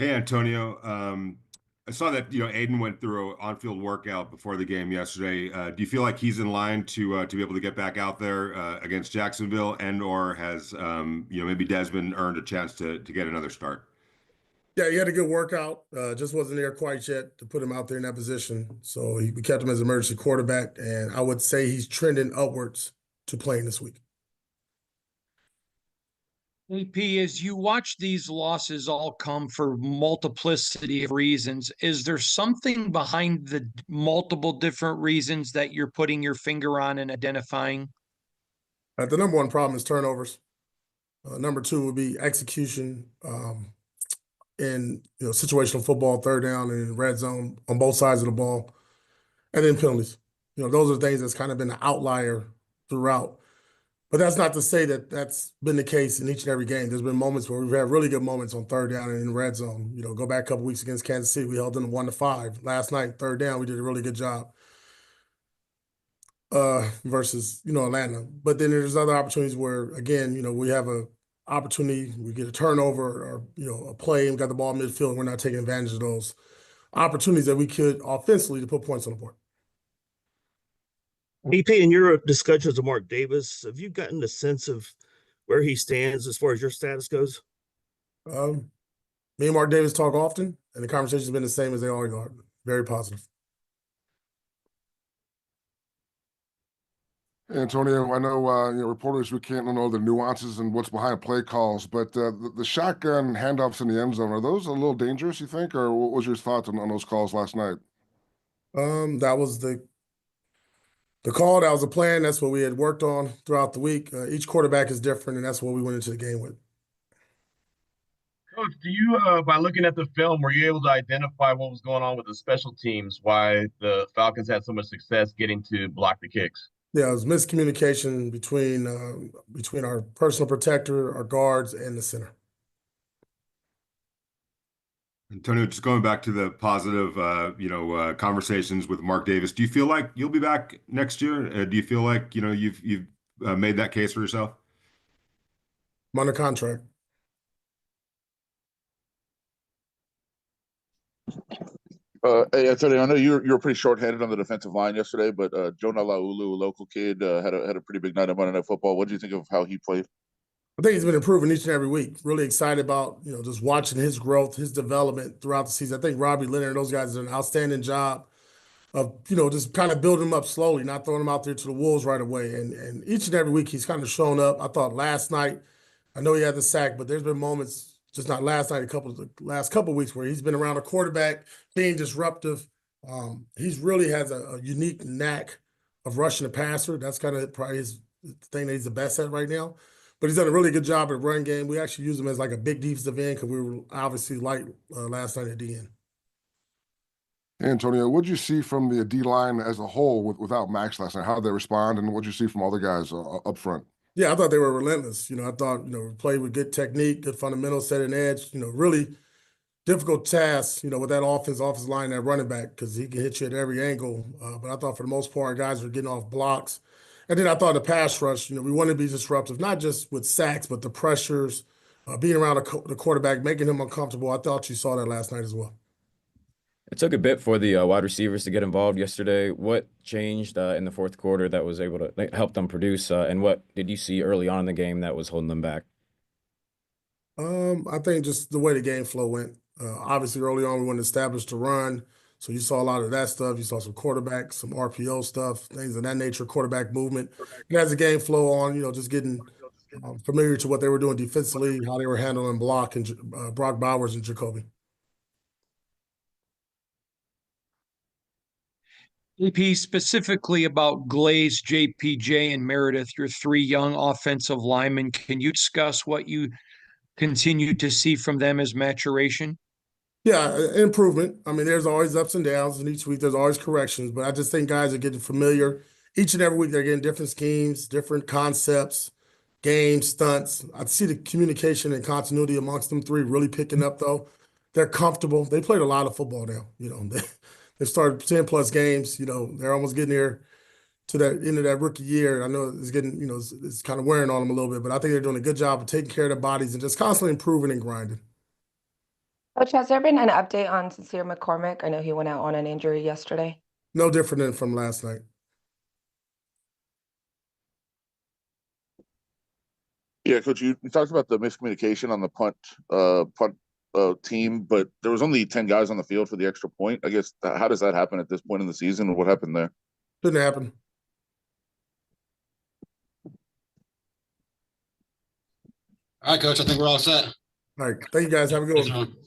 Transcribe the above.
Hey Antonio, I saw that Aiden went through an on-field workout before the game yesterday. Do you feel like he's in line to be able to get back out there against Jacksonville, and or has maybe Desmond earned a chance to get another start? Yeah, he had a good workout. Just wasn't there quite yet to put him out there in that position. So we kept him as emergency quarterback, and I would say he's trending upwards to playing this week. AP, as you watch these losses all come for multiplicity of reasons, is there something behind the multiple different reasons that you're putting your finger on and identifying? The number one problem is turnovers. Number two would be execution in situational football, third down and in red zone on both sides of the ball, and then penalties. Those are things that's kind of been an outlier throughout. But that's not to say that that's been the case in each and every game. There's been moments where we've had really good moments on third down and in red zone. Go back a couple weeks against Kansas City, we held them 1-5. Last night, third down, we did a really good job versus Atlanta. But then there's other opportunities where again, we have a opportunity, we get a turnover or a play and we got the ball midfield, and we're not taking advantage of those opportunities that we could offensively to put points on the board. EP, in your discussions of Mark Davis, have you gotten a sense of where he stands as far as your status goes? Me and Mark Davis talk often, and the conversation's been the same as they always are. Very positive. Antonio, I know reporters, we can't know the nuances and what's behind play calls, but the shotgun handoffs in the end zone, are those a little dangerous, you think, or what was your thoughts on those calls last night? That was the call. That was the plan. That's what we had worked on throughout the week. Each quarterback is different, and that's what we went into the game with. Coach, do you, by looking at the film, were you able to identify what was going on with the special teams, why the Falcons had so much success getting to block the kicks? Yeah, it was miscommunication between our personal protector, our guards, and the center. Antonio, just going back to the positive, conversations with Mark Davis. Do you feel like you'll be back next year? Do you feel like you've made that case for yourself? I'm under contract. Hey, Antonio, I know you were pretty short-handed on the defensive line yesterday, but Jonah Laulu, a local kid, had a pretty big night on Monday Night Football. What do you think of how he played? I think he's been improving each and every week. Really excited about just watching his growth, his development throughout the season. I think Robbie Leonard and those guys did an outstanding job of just kind of building him up slowly, not throwing him out there to the wolves right away. And each and every week he's kind of shown up. I thought last night, I know he had the sack, but there's been moments, just not last night, the last couple of weeks where he's been around a quarterback being disruptive. He's really has a unique knack of rushing the passer. That's kind of probably his thing that he's the best at right now. But he's done a really good job at run game. We actually use him as like a big defensive end because we were obviously light last night at the end. Antonio, what did you see from the D line as a whole without Max last night? How did they respond, and what did you see from all the guys up front? Yeah, I thought they were relentless. I thought, played with good technique, good fundamentals, set an edge, really difficult task, with that offensive line, that running back, because he can hit you at every angle. But I thought for the most part, guys were getting off blocks. And then I thought the pass rush, we wanted to be disruptive, not just with sacks, but the pressures, being around the quarterback, making him uncomfortable. I thought you saw that last night as well. It took a bit for the wide receivers to get involved yesterday. What changed in the fourth quarter that was able to help them produce? And what did you see early on in the game that was holding them back? I think just the way the game flow went. Obviously, early on, we wanted to establish the run. So you saw a lot of that stuff. You saw some quarterback, some RPO stuff, things of that nature, quarterback movement. And as the game flow on, just getting familiar to what they were doing defensively, how they were handling block and Brock Bowers and Jacoby. AP, specifically about Glaze, JPJ, and Meredith, your three young offensive linemen. Can you discuss what you continue to see from them as maturation? Yeah, improvement. I mean, there's always ups and downs, and each week there's always corrections. But I just think guys are getting familiar. Each and every week they're getting different schemes, different concepts, games, stunts. I see the communication and continuity amongst them three really picking up, though. They're comfortable. They played a lot of football now. They've started 10-plus games. They're almost getting there to that end of that rookie year. I know it's getting, it's kind of wearing on them a little bit, but I think they're doing a good job of taking care of their bodies and just constantly improving and grinding. Coach, has there been an update on Sincere McCormick? I know he went out on an injury yesterday. No different than from last night. Yeah, Coach, you talked about the miscommunication on the punt team, but there was only 10 guys on the field for the extra point. I guess how does that happen at this point in the season? What happened there? Didn't happen. All right, Coach. I think we're all set. All right. Thank you guys. Have a good Thanks, one. everyone.